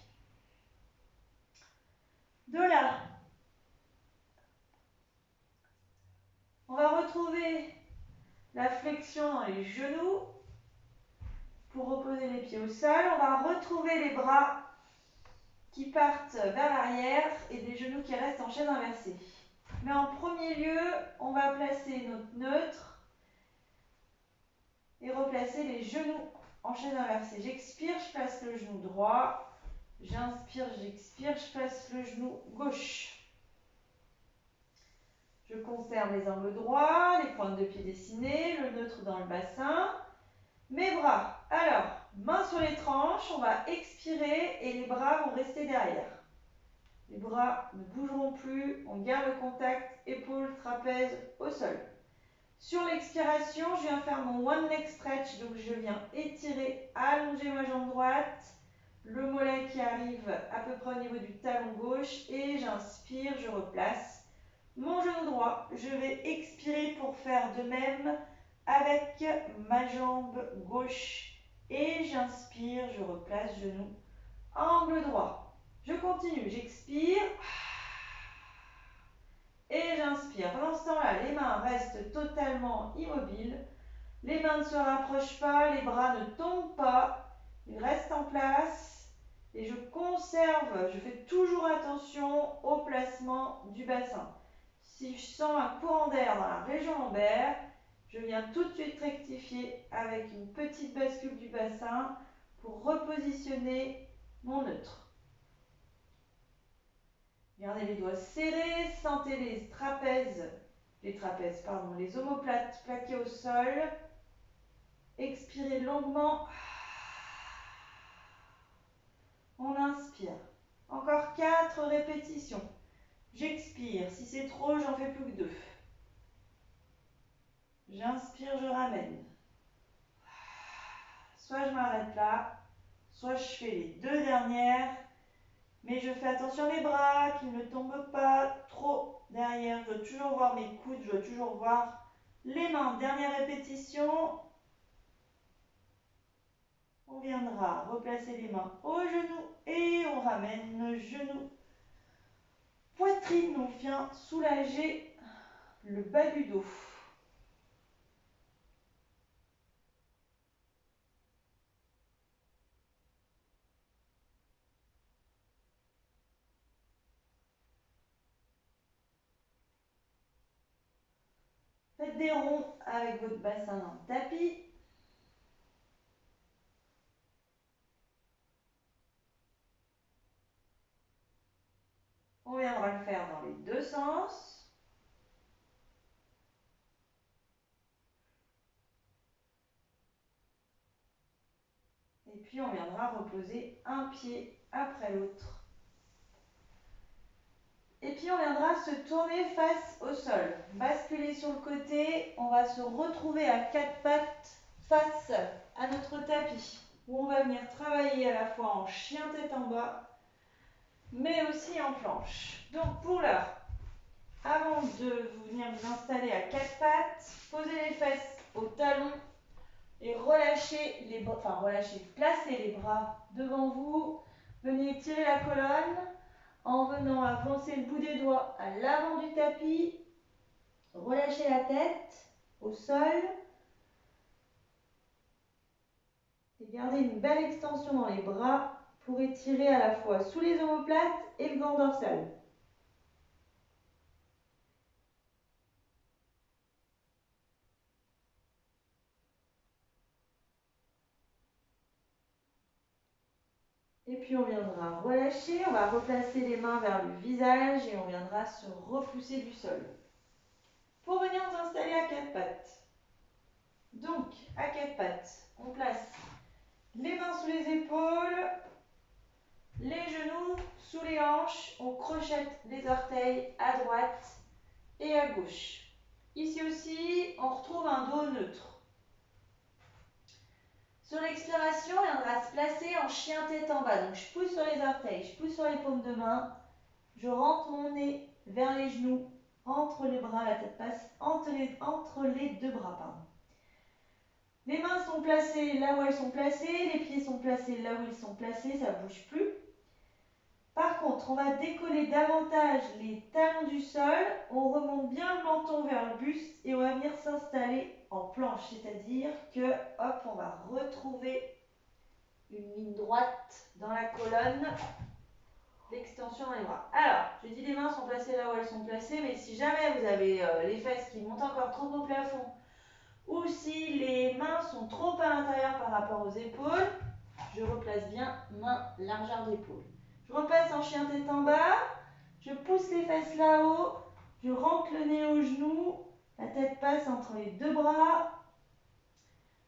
De là, on va retrouver la flexion dans les genoux pour reposer les pieds au sol. On va retrouver les bras qui partent vers l'arrière et des genoux qui restent en chaise inversée. Mais en premier lieu, on va placer notre neutre et replacer les genoux en chaise inversée. J'expire, je place le genou droit. J'inspire, j'expire, je place le genou gauche. Je conserve les angles droits, les pointes de pied dessinées, le neutre dans le bassin. Mes bras. Alors, mains sur les tranches, on va expirer et les bras vont rester derrière. Les bras ne bougeront plus, on garde le contact, épaules, trapèze au sol. Sur l'expiration, je viens faire mon one leg stretch, donc je viens étirer, allonger ma jambe droite, le mollet qui arrive à peu près au niveau du talon gauche et j'inspire, je replace mon genou droit. Je vais expirer pour faire de même avec ma jambe gauche et j'inspire, je replace genou, angle droit. Je continue, j'expire et j'inspire. Pendant ce temps-là, les mains restent totalement immobiles. Les mains ne se rapprochent pas, les bras ne tombent pas, ils restent en place. Et je conserve, je fais toujours attention au placement du bassin. Si je sens un courant d'air dans la région lombaire, je viens tout de suite rectifier avec une petite bascule du bassin pour repositionner mon neutre. Gardez les doigts serrés, sentez les omoplates plaquées au sol. Expirez longuement. On inspire. Encore 4 répétitions. J'expire. Si c'est trop, j'en fais plus que 2. J'inspire, je ramène. Soit je m'arrête là, soit je fais les 2 dernières. Mais je fais attention à mes bras, qu'ils ne tombent pas trop derrière. Je dois toujours voir mes coudes, je dois toujours voir les mains. Dernière répétition. On viendra replacer les mains au genou et on ramène le genou. Poitrine, on vient soulager le bas du dos. des ronds avec votre bassin dans le tapis. On viendra le faire dans les deux sens. Et puis on viendra reposer un pied après l'autre. Et puis on viendra se tourner face au sol. Basculer sur le côté, on va se retrouver à quatre pattes face à notre tapis. Où on va venir travailler à la fois en chien tête en bas, mais aussi en planche. Donc pour l'heure, avant de venir vous installer à quatre pattes, posez les fesses au talon et relâchez les bras, placez les bras devant vous. Venez tirer la colonne en venant avancer le bout des doigts à l'avant du tapis. Relâchez la tête au sol. Et gardez une belle extension dans les bras pour étirer à la fois sous les omoplates et le gland dorsal. Et puis on viendra relâcher, on va replacer les mains vers le visage et on viendra se repousser du sol. Pour venir nous installer à quatre pattes. Donc, à quatre pattes, on place les mains sous les épaules, les genoux sous les hanches, on crochette les orteils à droite et à gauche. Ici aussi, on retrouve un dos neutre. Sur l'expiration, on viendra se placer en chien tête en bas. Donc je pousse sur les orteils, je pousse sur les paumes de main, je rentre mon nez vers les genoux, entre les bras, la tête passe entre les deux bras. Pardon. Les mains sont placées là où elles sont placées, les pieds sont placés là où ils sont placés, ça ne bouge plus. Par contre, on va décoller davantage les talons du sol, on remonte bien le menton vers le buste et on va venir s'installer en planche, c'est-à-dire que, hop, on va retrouver une ligne droite dans la colonne, l'extension dans les bras. Alors, je dis les mains sont placées là où elles sont placées, mais si jamais vous avez les fesses qui montent encore trop au plafond, ou si les mains sont trop à l'intérieur par rapport aux épaules, je replace bien main largeur d'épaule. Je repasse en chien tête en bas, je pousse les fesses là-haut, je rentre le nez au genou, la tête passe entre les deux bras,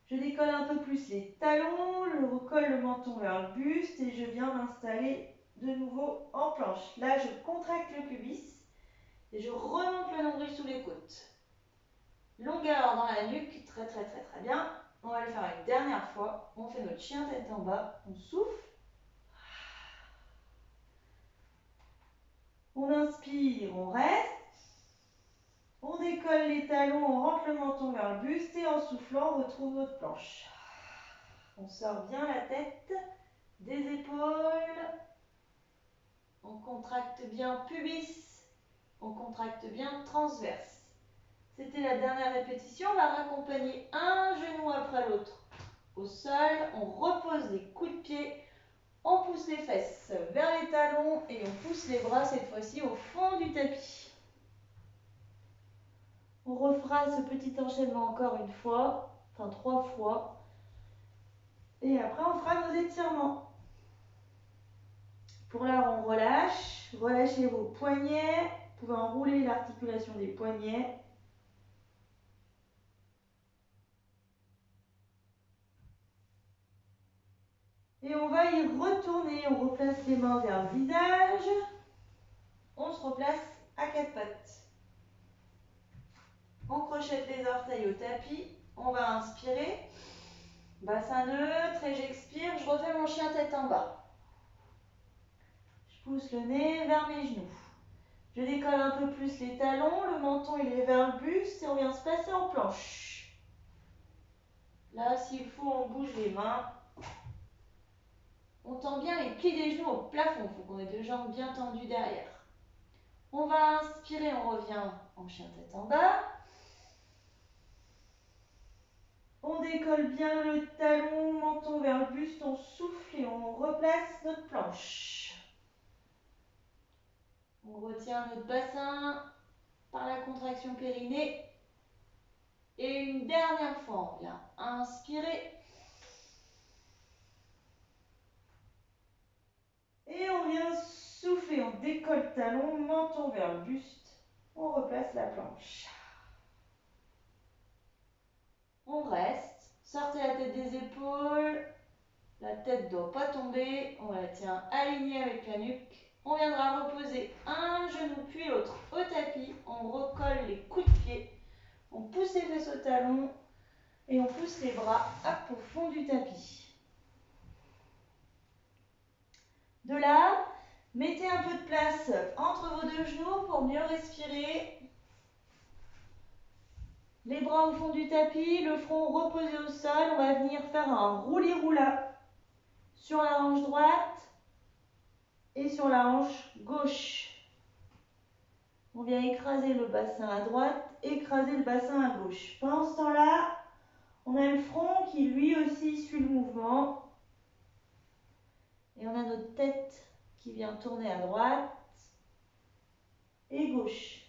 je décolle un peu plus les talons, je recolle le menton vers le buste et je viens m'installer de nouveau en planche. Là, je contracte le pubis et je remonte le nombril sous les côtes. Longueur dans la nuque, très très très très bien. On va le faire une dernière fois. On fait notre chien tête en bas, on souffle. On inspire, on reste. On décolle les talons, on rentre le menton vers le buste et en soufflant, on retrouve notre planche. On sort bien la tête des épaules. On contracte bien pubis. On contracte bien transverse. C'était la dernière répétition. On va raccompagner un genou après l'autre au sol. On repose les coups de pied. On pousse les fesses vers les talons et on pousse les bras cette fois-ci au fond du tapis. On refera ce petit enchaînement encore une fois, enfin 3 fois. Et après, on fera nos étirements. Pour là, on relâche. Relâchez vos poignets. Vous pouvez enrouler l'articulation des poignets. Et on va y retourner. On replace les mains vers le visage. On se replace à quatre pattes. On crochette les orteils au tapis. On va inspirer. Bassin neutre et j'expire. Je refais mon chien tête en bas. Je pousse le nez vers mes genoux. Je décolle un peu plus les talons. Le menton il est vers le buste et on vient se placer en planche. Là, s'il faut, on bouge les mains. On tend bien les plis des genoux au plafond. Il faut qu'on ait deux jambes bien tendues derrière. On va inspirer, on revient en chien tête en bas. On décolle bien le talon, menton vers le buste, on souffle et on replace notre planche. On retient notre bassin par la contraction périnée. Et une dernière fois, on vient inspirer. Et on vient souffler, on décolle le talon, menton vers le buste. On replace la planche. On reste. Sortez la tête des épaules. La tête ne doit pas tomber. On la tient alignée avec la nuque. On viendra reposer un genou puis l'autre au tapis. On recolle les coudes de pied. On pousse les fesses au talon. Et on pousse les bras au fond du tapis. De là, mettez un peu de place entre vos deux genoux pour mieux respirer. Les bras au fond du tapis, le front reposé au sol. On va venir faire un roulis-roula sur la hanche droite et sur la hanche gauche. On vient écraser le bassin à droite, écraser le bassin à gauche. Pendant ce temps-là, on a le front qui lui aussi suit le mouvement. Et on a notre tête qui vient tourner à droite et gauche.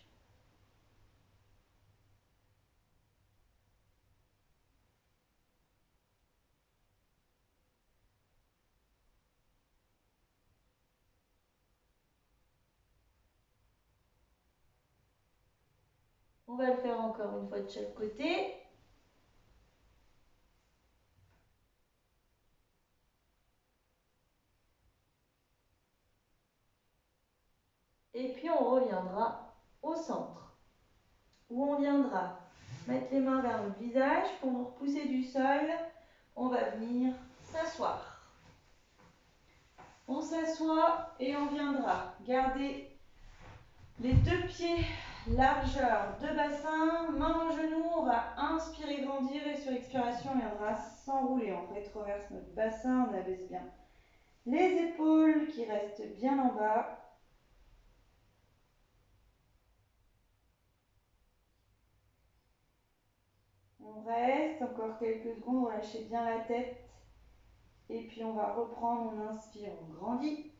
On va le faire encore une fois de chaque côté. Et puis on reviendra au centre, où on viendra mettre les mains vers le visage pour nous repousser du sol. On va venir s'asseoir. On s'assoit et on viendra garder les deux pieds largeur de bassin, main au genou. On va inspirer, grandir et sur expiration, on viendra s'enrouler. On rétroverse notre bassin, on abaisse bien les épaules qui restent bien en bas. On reste encore quelques secondes, relâchez bien la tête. Et puis on va reprendre, on inspire, on grandit.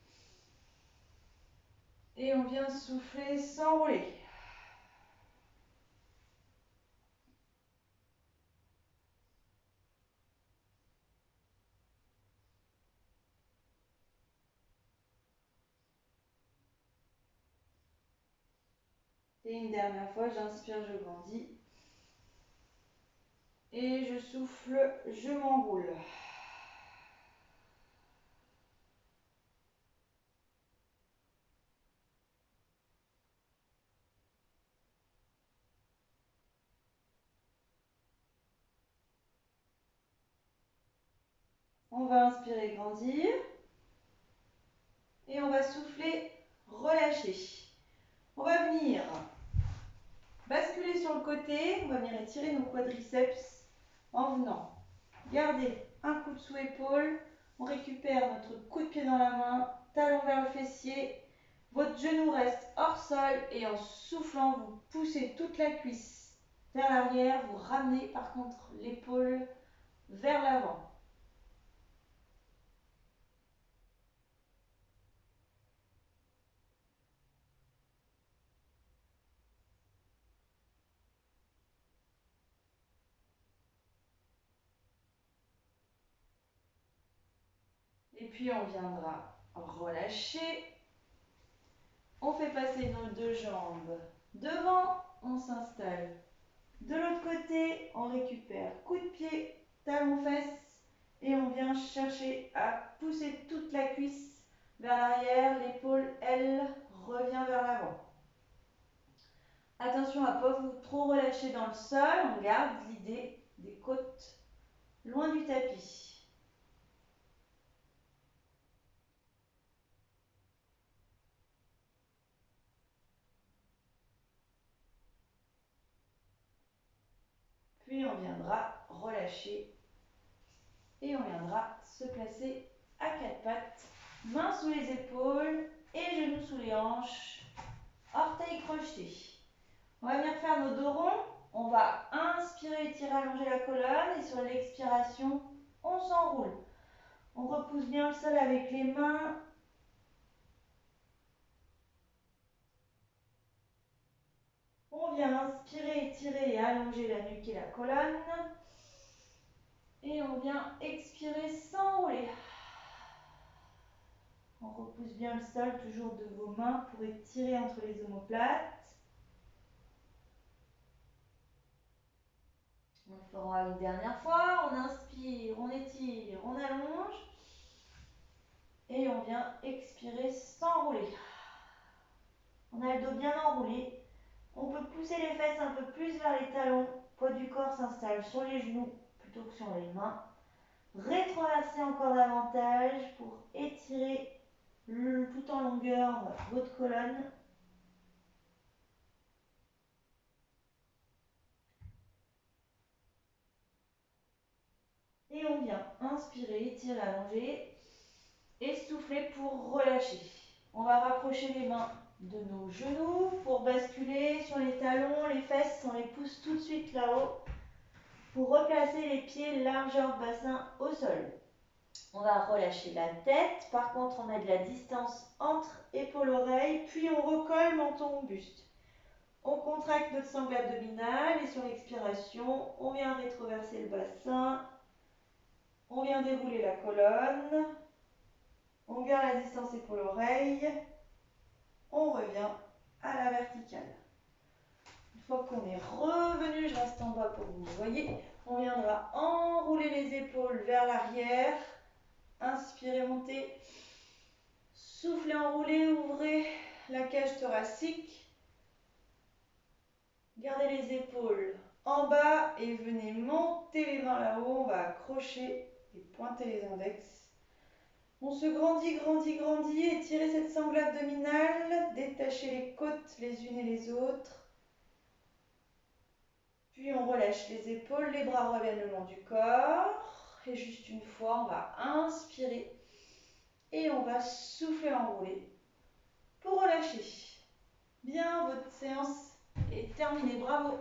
Et on vient souffler, s'enrouler. Et une dernière fois, j'inspire, je grandis. Et je souffle, je m'enroule. On va inspirer, grandir. Et on va souffler, relâcher. On va venir basculer sur le côté. On va venir étirer nos quadriceps en venant garder un coup de sous-épaule. On récupère notre coup de pied dans la main, talon vers le fessier. Votre genou reste hors sol et en soufflant, vous poussez toute la cuisse vers l'arrière. Vous ramenez par contre l'épaule vers l'avant. Et puis on viendra relâcher. On fait passer nos deux jambes devant, on s'installe. De l'autre côté, on récupère coup de pied, talon-fesse et on vient chercher à pousser toute la cuisse vers l'arrière. L'épaule, elle, revient vers l'avant. Attention à ne pas vous trop relâcher dans le sol, on garde l'idée des côtes loin du tapis. Puis on viendra relâcher et on viendra se placer à quatre pattes, mains sous les épaules et genoux sous les hanches, orteils crochetés. On va venir faire nos dos ronds. On va inspirer, étirer, allonger la colonne et sur l'expiration, on s'enroule. On repousse bien le sol avec les mains. On vient inspirer. inspirez, étirez et allongez la nuque et la colonne. Et on vient expirer, s'enrouler. On repousse bien le sol, toujours de vos mains pour étirer entre les omoplates. On le fera une dernière fois. On inspire, on étire, on allonge. Et on vient expirer, s'enrouler. On a le dos bien enroulé. On peut pousser les fesses un peu plus vers les talons. Le poids du corps s'installe sur les genoux plutôt que sur les mains. Rétroversez encore davantage pour étirer tout en longueur votre colonne. Et on vient inspirer, étirer, allonger et souffler pour relâcher. On va rapprocher les mains de nos genoux pour basculer sur les talons, les fesses, on les pousse tout de suite là-haut pour replacer les pieds largeur bassin au sol. On va relâcher la tête, par contre on a de la distance entre épaule-oreille, puis on recolle menton au buste. On contracte notre sangle abdominale et sur l'expiration, on vient rétroverser le bassin, on vient dérouler la colonne, on garde la distance épaule-oreille, on revient à la verticale. Une fois qu'on est revenu, je reste en bas pour que vous voyez, on viendra enrouler les épaules vers l'arrière, inspirez, montez, soufflez, enroulez, ouvrez la cage thoracique, gardez les épaules en bas et venez monter les mains là-haut, on va accrocher et pointer les index. On se grandit, grandit, grandit, étirez cette sangle abdominale, détachez les côtes les unes et les autres. Puis on relâche les épaules, les bras reviennent le long du corps. Et juste une fois, on va inspirer et on va souffler, enrouler pour relâcher. Bien, votre séance est terminée, bravo!